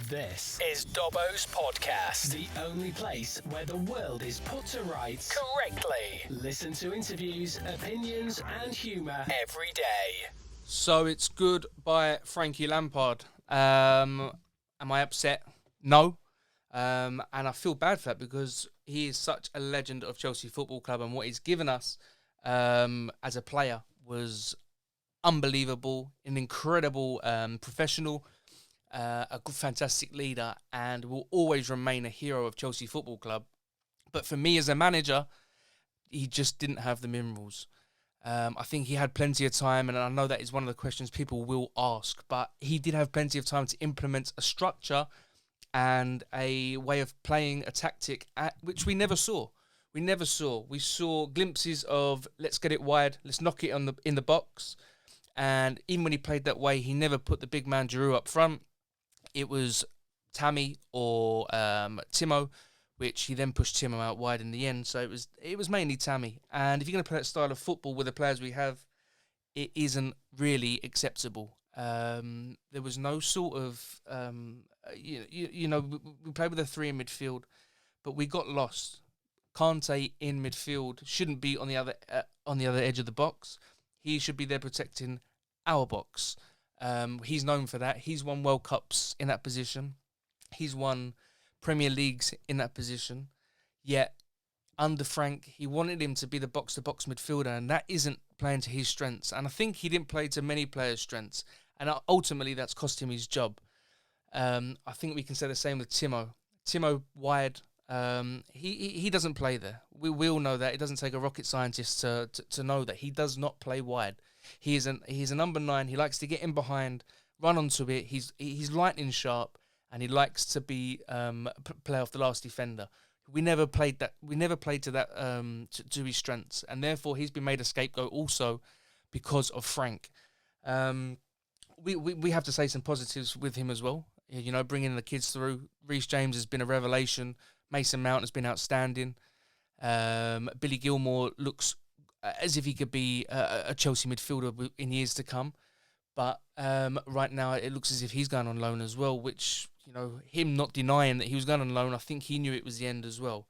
This is Dobbo's Podcast, the only place where the world is put to rights correctly. Listen to interviews, opinions, and humour every day. So it's good by Frank Lampard. Am I upset? No. And I feel bad for that because he is such a legend of Chelsea Football Club, and what he's given us as a player was unbelievable, an incredible professional, a good, fantastic leader, and will always remain a hero of Chelsea Football Club. But for me as a manager, he just didn't have the minerals. I think he had plenty of time, and I know that is one of the questions people will ask, but he did have plenty of time to implement a structure and a way of playing a tactic which we never saw. We saw glimpses of let's get it wide, let's knock it in the box, and even when he played that way, he never put the big man Giroud up front. It was Tammy or Timo, which he then pushed Timo out wide in the end. So it was mainly Tammy. And if you're going to play that style of football with the players we have, it isn't really acceptable. There was no sort of, we played with a three in midfield, but we got lost. Kante in midfield shouldn't be on the other edge of the box. He should be there protecting our box. He's known for that. He's won World Cups in that position. He's won Premier Leagues in that position. Yet, under Frank, he wanted him to be the box-to-box midfielder, and that isn't playing to his strengths. And I think he didn't play to many players' strengths, and ultimately that's cost him his job. I think we can say the same with Timo. Timo wide, he doesn't play there. We all know that. It doesn't take a rocket scientist to know that. He does not play wide. He's a number 9. He likes to get in behind, run onto it. He's lightning sharp, and he likes to be play off the last defender. We never played that. We never played to that to his strengths, and therefore he's been made a scapegoat also because of Frank. We have to say some positives with him as well. You know, bringing the kids through. Reece James has been a revelation. Mason Mount has been outstanding. Billy Gilmore looks as if he could be a Chelsea midfielder in years to come. But right now it looks as if he's going on loan as well, which, you know, him not denying that he was going on loan, I think he knew it was the end as well.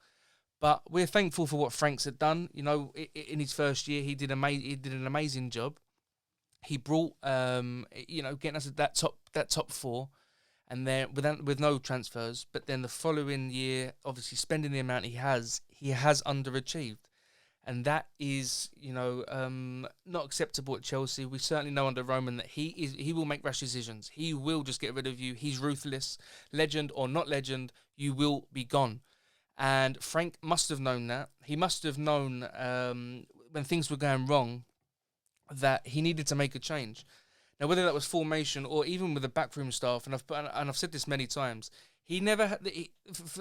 But we're thankful for what Frank's had done. You know, in his first year, he did an amazing job. He brought, getting us that top 4, and then with no transfers. But then the following year, obviously spending the amount he has underachieved. And that is, not acceptable at Chelsea. We certainly know under Roman that he will make rash decisions. He will just get rid of you. He's ruthless. Legend or not legend, you will be gone. And Frank must have known that. He must have known when things were going wrong that he needed to make a change. Now, whether that was formation or even with the backroom staff, and I've said this many times, he never had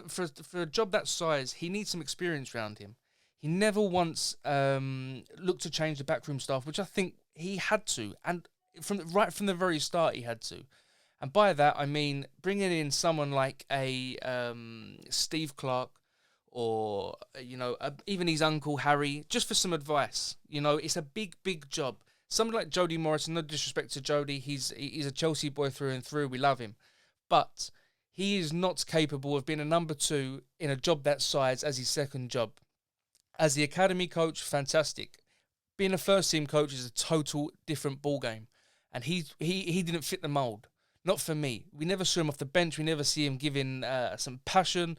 for a job that size, he needs some experience around him. He never once looked to change the backroom staff, which I think he had to, and from the very start he had to. And by that I mean bringing in someone like a Steve Clark, or even his uncle Harry, just for some advice. You know, it's a big job. Someone like Jody Morrison, no disrespect to Jody, he's a Chelsea boy through and through. We love him, but he is not capable of being a number 2 in a job that size as his second job. As the academy coach, fantastic. Being a first team coach is a total different ballgame. And he didn't fit the mould. Not for me. We never saw him off the bench. We never see him giving some passion.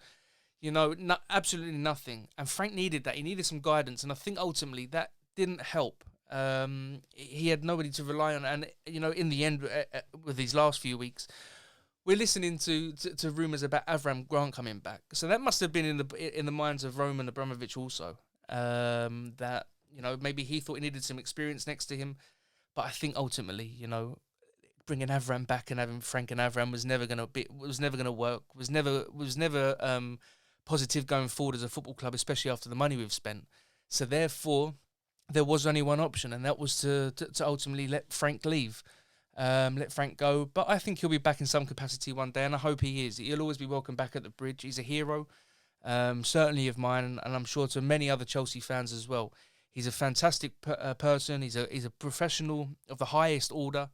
Absolutely nothing. And Frank needed that. He needed some guidance. And I think ultimately that didn't help. He had nobody to rely on. And, in the end, with these last few weeks, we're listening to rumours about Avram Grant coming back. So that must have been in the minds of Roman Abramovich also. That, maybe he thought he needed some experience next to him. But I think ultimately, bringing Avram back and having Frank and Avram was never going to work. Was never positive going forward as a football club, especially after the money we've spent. So therefore, there was only one option, and that was to ultimately let Frank leave. Let Frank go. But I think he'll be back in some capacity one day, and I hope he is. He'll always be welcome back at the Bridge. He's a hero, certainly of mine, and I'm sure to many other Chelsea fans as well. He's a fantastic person. He's a professional of the highest order.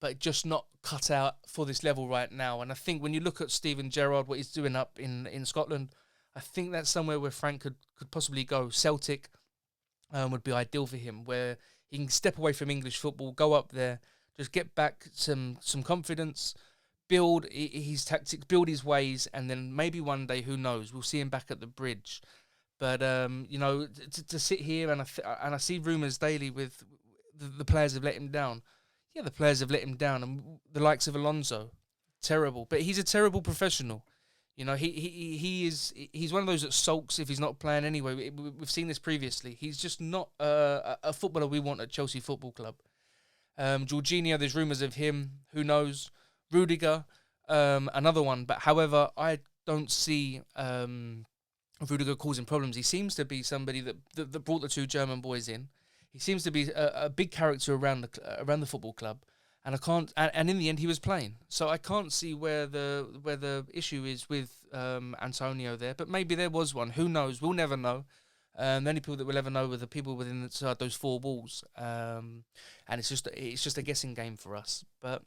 but just not cut out for this level right now. And I think when you look at Steven Gerrard, what he's doing up in Scotland, I think that's somewhere where Frank could possibly go. Celtic would be ideal for him, where he can step away from English football, go up there, just get back some confidence, build his tactics, build his ways, and then maybe one day, who knows, we'll see him back at the Bridge. But to sit here and I see rumours daily with the players have let him down. Yeah, the players have let him down, and the likes of Alonso, terrible. But he's a terrible professional. You know, he's one of those that sulks if he's not playing anyway. We've seen this previously. He's just not a footballer we want at Chelsea Football Club. Jorginho, there's rumours of him. Who knows? Rudiger, another one. But however, I don't see Rudiger causing problems. He seems to be somebody that brought the two German boys in. He seems to be a big character around the football club, and and in the end he was playing. So I can't see where the issue is with Antonio there. But maybe there was one. Who knows? We'll never know. The only people that will ever know are the people within those four walls, and it's just a guessing game for us. But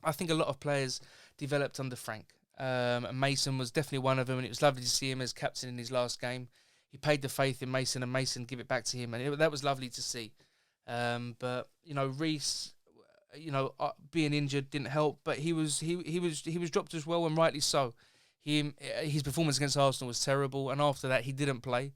I think a lot of players developed under Frank. And Mason was definitely one of them, and it was lovely to see him as captain in his last game. He paid the faith in Mason, and Mason give it back to him, and that was lovely to see. But Reece, being injured didn't help, but he was dropped as well, and rightly so. His performance against Arsenal was terrible, and after that he didn't play,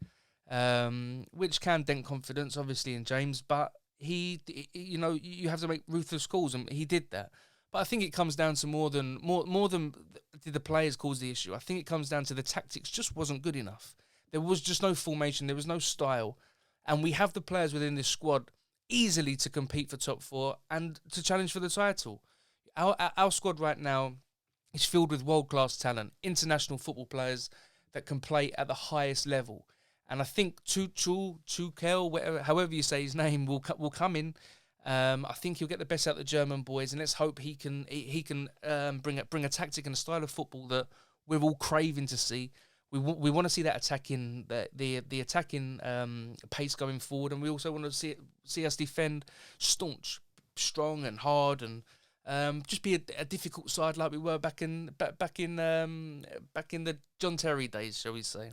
which can dent confidence, obviously, in James. But you have to make ruthless calls, and he did that. But I think it comes down to more than did the players cause the issue. I think it comes down to the tactics just wasn't good enough. There was just no formation. There was no style. And we have the players within this squad easily to compete for top four and to challenge for the title. Our squad right now is filled with world-class talent, international football players that can play at the highest level. And I think Tuchel, however you say his name, will come in. I think he'll get the best out of the German boys, and let's hope he can bring a tactic and a style of football that we're all craving to see. We want to see that attacking the attacking pace going forward, and we also want to see us defend staunch, strong, and hard, and just be a difficult side like we were back in the John Terry days, shall we say?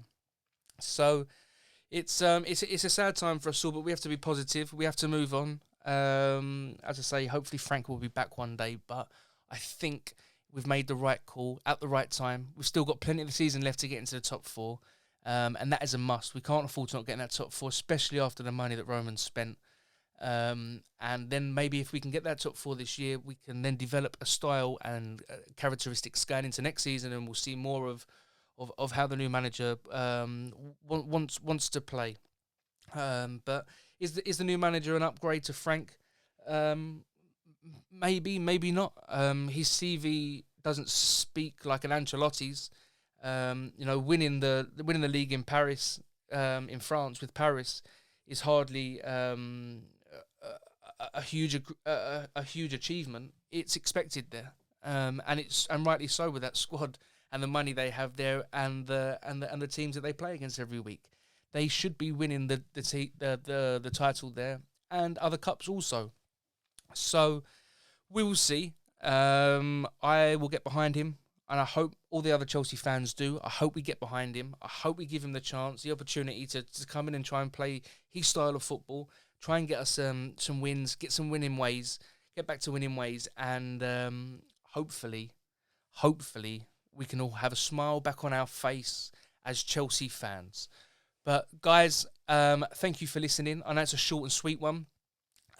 So it's a sad time for us all, but we have to be positive. We have to move on. As I say, hopefully Frank will be back one day, but I think we've made the right call at the right time. We've still got plenty of the season left to get into the top four, and that is a must. We can't afford to not get in that top four, especially after the money that Roman's spent. And then maybe if we can get that top four this year, we can then develop a style and characteristics going into next season, and we'll see more of how the new manager wants to play. But is the new manager an upgrade to Frank? Maybe, maybe not. His CV doesn't speak like an Ancelotti's. Winning the league in Paris, in France with Paris, is hardly a huge achievement. It's expected there, and rightly so with that squad and the money they have there, and the teams that they play against every week. They should be winning the title there and other cups also. So we will see. I will get behind him, and I hope all the other Chelsea fans do. I hope we get behind him. I hope we give him the chance, the opportunity to come in and try and play his style of football, try and get us some wins, get some winning ways, get back to winning ways, and hopefully we can all have a smile back on our face as Chelsea fans. But guys, thank you for listening. I know it's a short and sweet one.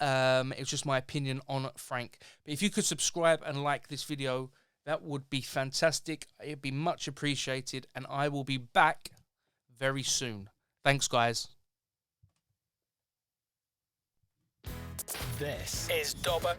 It was just my opinion on Frank. But if you could subscribe and like this video, that would be fantastic. It'd be much appreciated. And I will be back very soon. Thanks, guys. This is Dobber